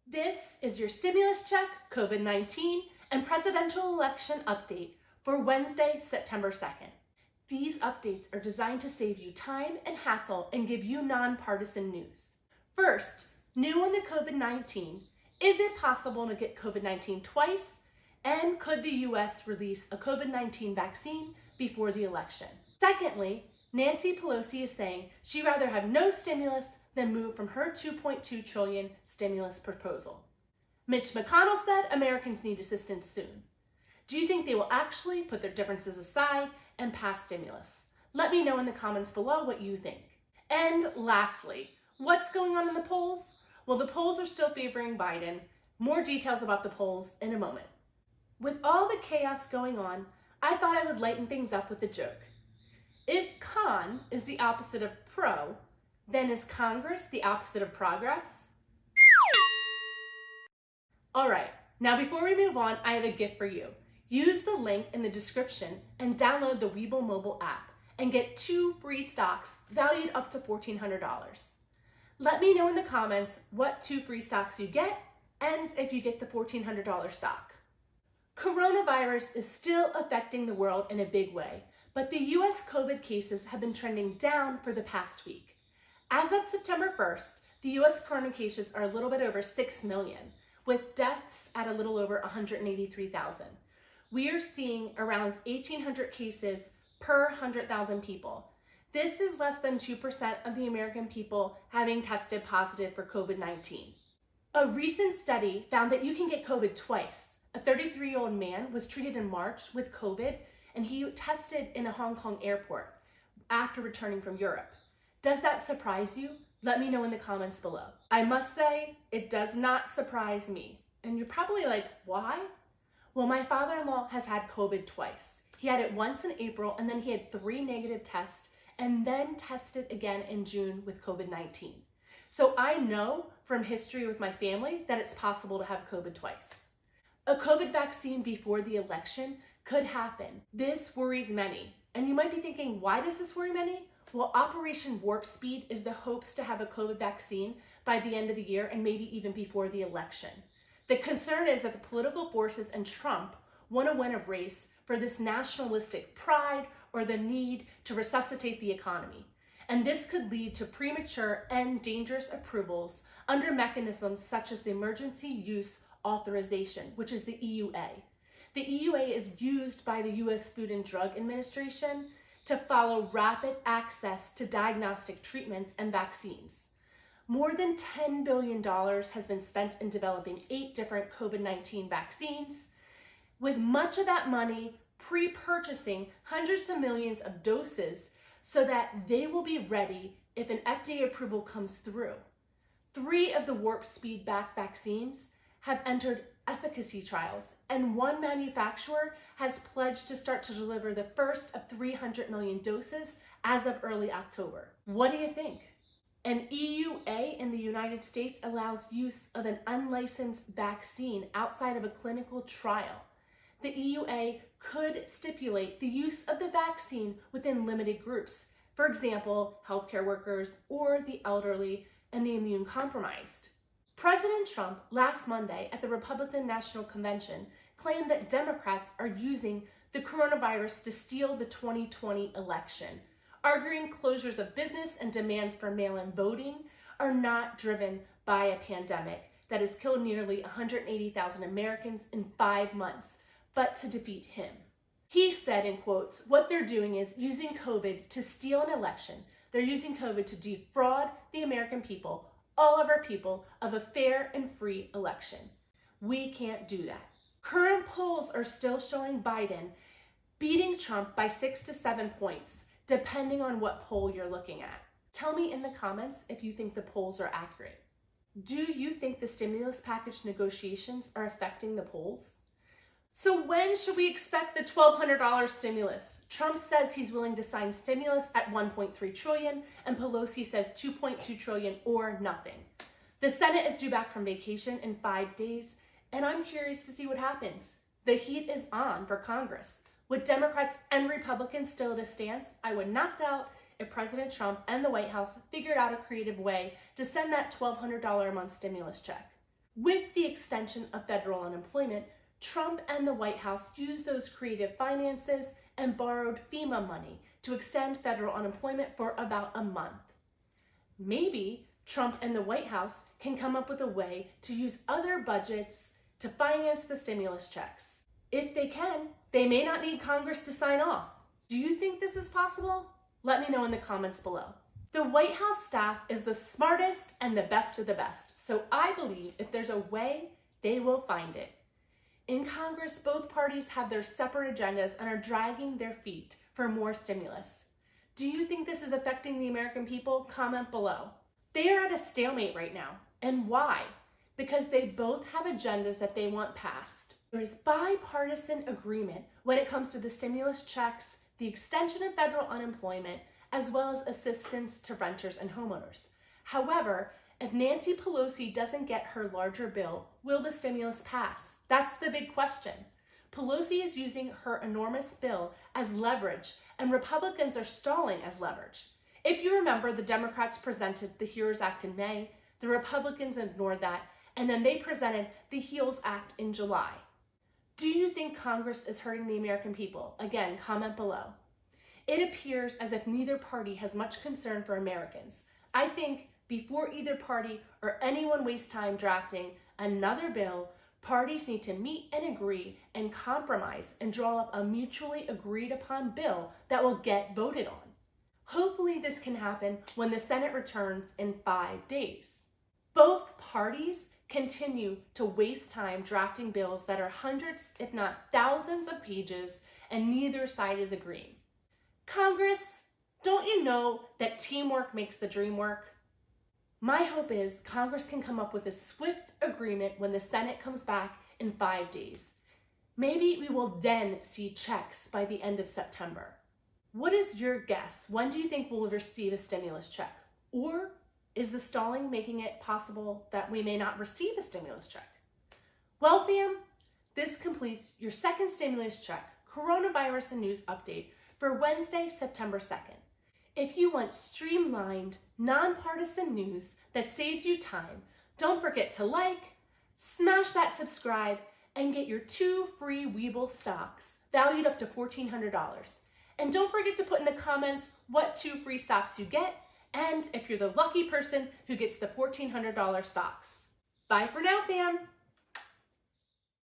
This is your stimulus check, COVID-19, and presidential election update for Wednesday, September 2nd. These updates are designed to save you time and hassle and give you nonpartisan news. First, new on the COVID-19, is it possible to get COVID-19 twice? And could the US release a COVID-19 vaccine before the election? Secondly, Nancy Pelosi is saying she'd rather have no stimulus than move from her $2.2 trillion stimulus proposal. Mitch McConnell said Americans need assistance soon. Do you think they will actually put their differences aside and pass stimulus? Let me know in the comments below what you think. And lastly, what's going on in the polls? Well, the polls are still favoring Biden. More details about the polls in a moment. With all the chaos going on, I thought I would lighten things up with a joke. If con is the opposite of pro, then is Congress the opposite of progress? All right, now before we move on, I have a gift for you. Use the link in the description and download the Webull mobile app and get 2 free stocks valued up to $1,400. Let me know in the comments what 2 free stocks you get and if you get the $1,400 stock. Coronavirus is still affecting the world in a big way, but the US COVID cases have been trending down for the past week. As of September 1st, the US corona cases are a little bit over 6 million, with deaths at a little over 183,000. We are seeing around 1,800 cases per 100,000 people. This is less than 2% of the American people having tested positive for COVID-19. A recent study found that you can get COVID twice. A 33-year-old man was treated in March with COVID, and he tested in a Hong Kong airport after returning from Europe. Does that surprise you? Let me know in the comments below. I must say, it does not surprise me. And you're probably like, why? Well, my father-in-law has had COVID twice. He had it once in April, and then he had 3 negative tests, and then tested again in June with COVID-19. So I know from history with my family that it's possible to have COVID twice. A COVID vaccine before the election could happen. This worries many. And you might be thinking, why does this worry many? Well, Operation Warp Speed is the hopes to have a COVID vaccine by the end of the year and maybe even before the election. The concern is that the political forces and Trump want to win a race for this nationalistic pride or the need to resuscitate the economy. And this could lead to premature and dangerous approvals under mechanisms such as the Emergency Use Authorization, which is the EUA. The EUA is used by the US Food and Drug Administration to follow rapid access to diagnostic treatments and vaccines. More than $10 billion has been spent in developing 8 different COVID-19 vaccines, with much of that money pre-purchasing hundreds of millions of doses so that they will be ready if an FDA approval comes through. 3 of the Warp Speed backed vaccines have entered efficacy trials, and 1 manufacturer has pledged to start to deliver the first of 300 million doses as of early October. What do you think? An EUA in the United States allows use of an unlicensed vaccine outside of a clinical trial. The EUA could stipulate the use of the vaccine within limited groups, for example, healthcare workers or the elderly and the immune compromised. President Trump last Monday at the Republican National Convention claimed that Democrats are using the coronavirus to steal the 2020 election, arguing closures of business and demands for mail-in voting are not driven by a pandemic that has killed nearly 180,000 Americans in 5 months, but to defeat him. He said, in quotes, what they're doing is using COVID to steal an election. They're using COVID to defraud the American people, all of our people, of a fair and free election. We can't do that. Current polls are still showing Biden beating Trump by 6 to 7 points, depending on what poll you're looking at. Tell me in the comments if you think the polls are accurate. Do you think the stimulus package negotiations are affecting the polls? So when should we expect the $1,200 stimulus? Trump says he's willing to sign stimulus at $1.3 trillion, and Pelosi says $2.2 trillion or nothing. The Senate is due back from vacation in 5 days, and I'm curious to see what happens. The heat is on for Congress. With Democrats and Republicans still at a stance, I would not doubt if President Trump and the White House figured out a creative way to send that $1,200 a month stimulus check. With the extension of federal unemployment, Trump and the White House used those creative finances and borrowed FEMA money to extend federal unemployment for about a month. Maybe Trump and the White House can come up with a way to use other budgets to finance the stimulus checks. If they can, they may not need Congress to sign off. Do you think this is possible? Let me know in the comments below. The White House staff is the smartest and the best of the best, so I believe if there's a way, they will find it. In Congress, both parties have their separate agendas and are dragging their feet for more stimulus. Do you think this is affecting the American people? Comment below. They are at a stalemate right now. And why? Because they both have agendas that they want passed. There is bipartisan agreement when it comes to the stimulus checks, the extension of federal unemployment, as well as assistance to renters and homeowners. However, if Nancy Pelosi doesn't get her larger bill, will the stimulus pass? That's the big question. Pelosi is using her enormous bill as leverage, and Republicans are stalling as leverage. If you remember, the Democrats presented the HEROES Act in May, the Republicans ignored that, and then they presented the HEALS Act in July. Do you think Congress is hurting the American people? Again, comment below. It appears as if neither party has much concern for Americans. I think before either party or anyone wastes time drafting another bill, parties need to meet and agree and compromise and draw up a mutually agreed upon bill that will get voted on. Hopefully this can happen when the Senate returns in 5 days. Both parties continue to waste time drafting bills that are hundreds, if not thousands of pages, and neither side is agreeing. Congress, don't you know that teamwork makes the dream work? My hope is Congress can come up with a swift agreement when the Senate comes back in 5 days. Maybe we will then see checks by the end of September. What is your guess? When do you think we'll receive a stimulus check? Or is the stalling making it possible that we may not receive a stimulus check? Well, fam, this completes your second stimulus check coronavirus and news update for Wednesday, September 2nd. If you want streamlined, nonpartisan news that saves you time, don't forget to like, smash that subscribe, and get your 2 free Webull stocks valued up to $1,400. And don't forget to put in the comments what 2 free stocks you get, and if you're the lucky person who gets the $1,400 stocks. Bye for now, fam.